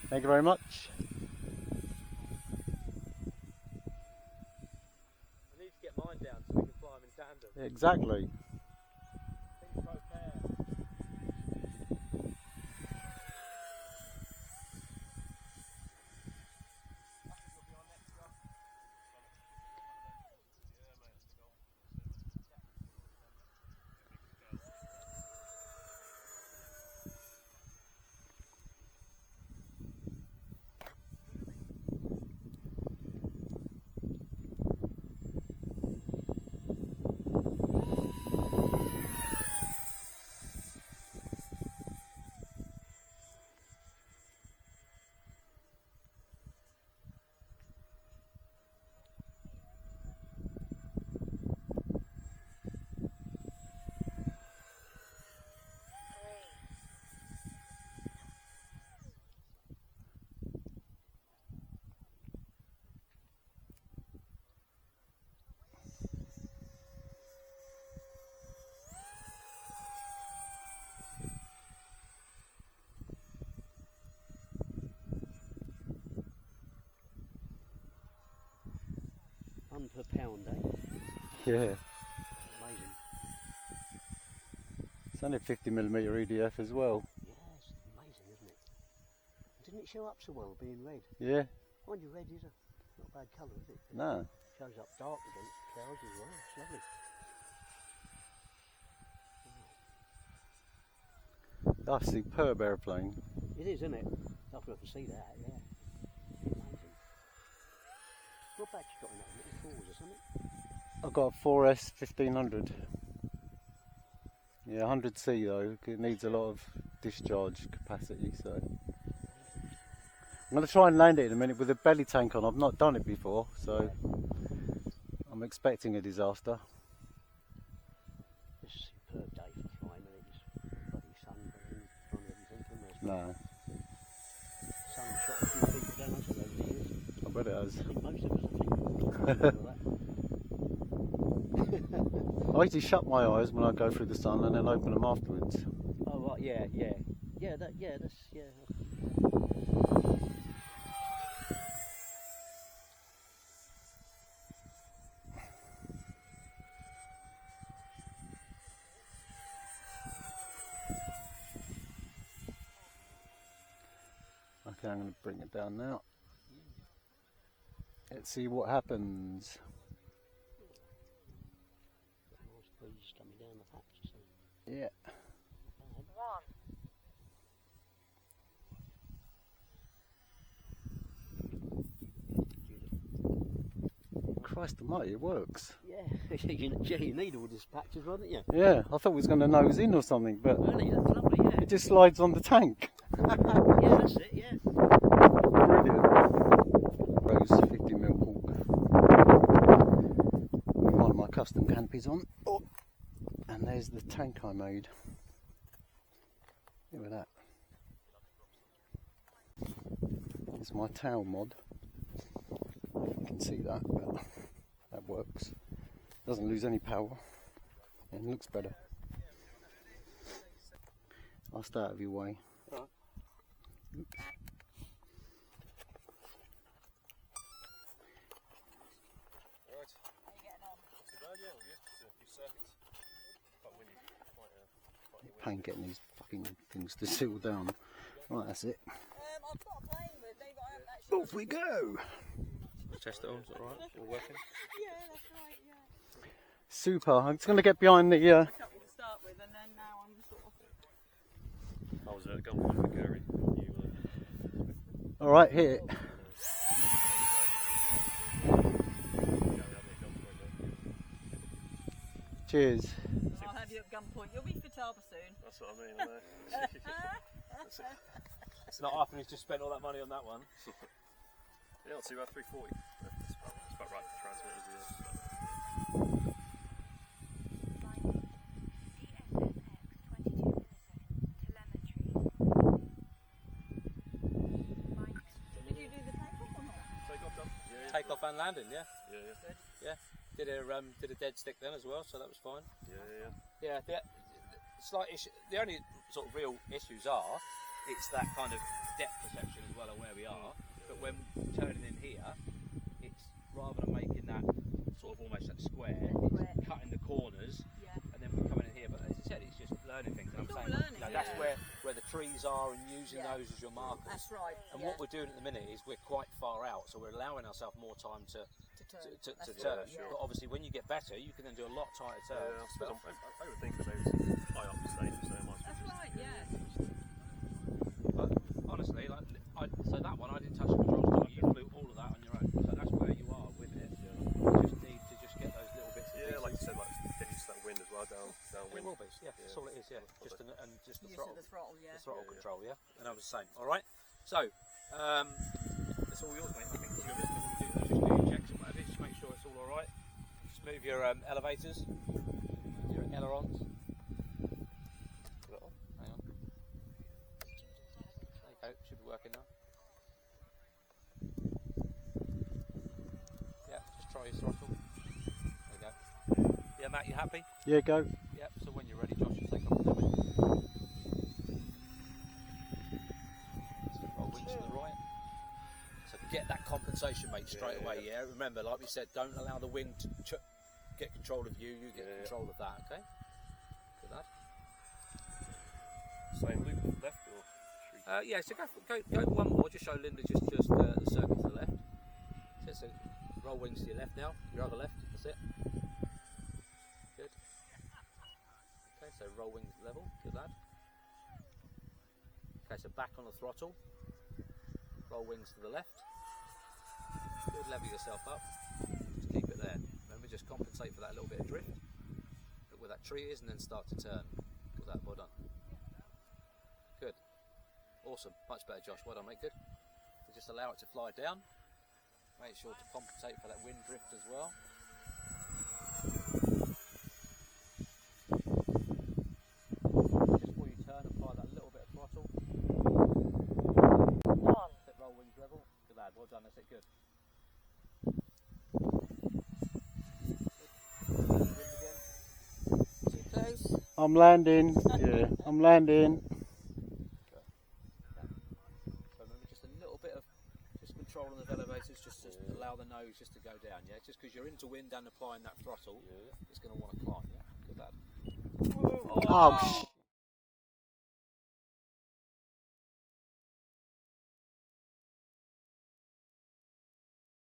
Thank you very much. I need to get mine down so we can fly them in tandem. Exactly. Per pound, eh? Yeah. Amazing. It's only 50mm EDF as well. Yeah, it's amazing, isn't it? Didn't it show up so well being red? Yeah. Mind you, red is not a bad colour, is it? No. Shows up dark against clouds as well. It's lovely. That's a superb airplane. It is, isn't it? I've got to see that, yeah. Amazing. What batch you got in that? Little fours or something? I've got a 4S 1500. Yeah, 100C though. It needs a lot of discharge capacity, so I'm going to try and land it in a minute with a belly tank on. I've not done it before, so I'm expecting a disaster. It's a superb day for flying, and it's bloody sun on everything, isn't it? No, Sun shot a few people down us over the years. I bet it has. I think most of us, I usually shut my eyes when I go through the sun and then open them afterwards. Oh right, yeah. That's Okay, I'm going to bring it down now. Let's see what happens. nice breeze coming down the patch, so Yeah. Christ almighty, it works. yeah, you need all these patches, wouldn't you? Yeah, I thought it was going to nose in or something, but Really, that's lovely, yeah. it just slides on the tank. Yeah, that's it, yeah. Brilliant. Rose 50mm Hawk. With one of my custom canopies on. Oh. And there's the tank I made. Look at that. It's my tail mod. You can see that, but that works. Doesn't lose any power and looks better. I'll stay out of your way. Right. Oops. Pain getting these fucking things to seal down. Right, that's it. I've got a plane with me, but I haven't actually. Off we go! Test it on, is that alright? All working? Yeah, that's right, yeah. Super. I'm just going to get behind the. To start with, and then now I'm sort of. I was at gunpoint with Gary. All right, hit it. Cheers. I'll have you at gunpoint. You'll be Fataba soon. That's what I mean, I know. It's not often he's just spent all that money on that one. Yeah, not too bad, 340. That's about right for transmitters, Did you do the takeoff or not? Takeoff done? Yeah. Takeoff and landing, yeah. Yeah. Did a dead stick then as well, so that was fine. Yeah. Yeah, the slight issue. The only sort of real issues are it's that kind of depth perception as well on where we are. But when turning in here, it's rather than making that sort of almost that square, it's cutting the corners, and then we're coming in here. But as I said, it's just learning things. And I'm saying, learning, that's where the trees are, and using those as your markers. That's right. And what we're doing at the minute is we're quite far out, so we're allowing ourselves more time to turn. But obviously, when you get better, you can then do a lot tighter turns. I would think that maybe high up stage, so it might That's right, yeah. But honestly, so that one I didn't touch the controls at all. You flew all of that on your own. So that's where you are with it. You just need to just get those little bits. Yeah, like you said, like get used to that wind as well, downwind. It will be, that's all it is, Just the Use throttle. of the throttle, The throttle control, and I was the same. All right. So it's all yours, mate. I think you're just do your checks and whatever. Just make sure it's all right. Just move your elevators, your ailerons. Hang on. There you go. Should be working now. Yeah. Just try your throttle. There you go. Yeah, Matt, you happy? Yeah, go. Yep, so when you're ready, Josh, you take off the limit. Roll wings to the right. So get that compensation, mate, straight away, yeah? Remember, like we said, don't allow the wind to get control of you, you get control of that, okay? Good lad. Same loop, left or? Yeah, so go one more, just show Linda just the circle to the left. So roll wings to your left now, your other left, that's it. Good. Okay, so roll wings level, good lad. Okay, so back on the throttle, roll wings to the left. Good, level yourself up, just keep it there. Remember, just compensate for that little bit of drift. Look where that tree is and then start to turn. Good lad, well done. Good. Awesome, much better Josh, well done mate, good. So just allow it to fly down. Make sure to compensate for that wind drift as well. Just before you turn, apply that little bit of throttle. Set roll wings level. Good lad, well done, that's it, good. Wind again. Too close. I'm landing. Yeah, I'm landing. So remember, just a little bit of control on the elevators, just to allow the nose just to go down, yeah? Just because you're into wind and applying that throttle, it's going to want to climb, yeah? Good lad. Oh,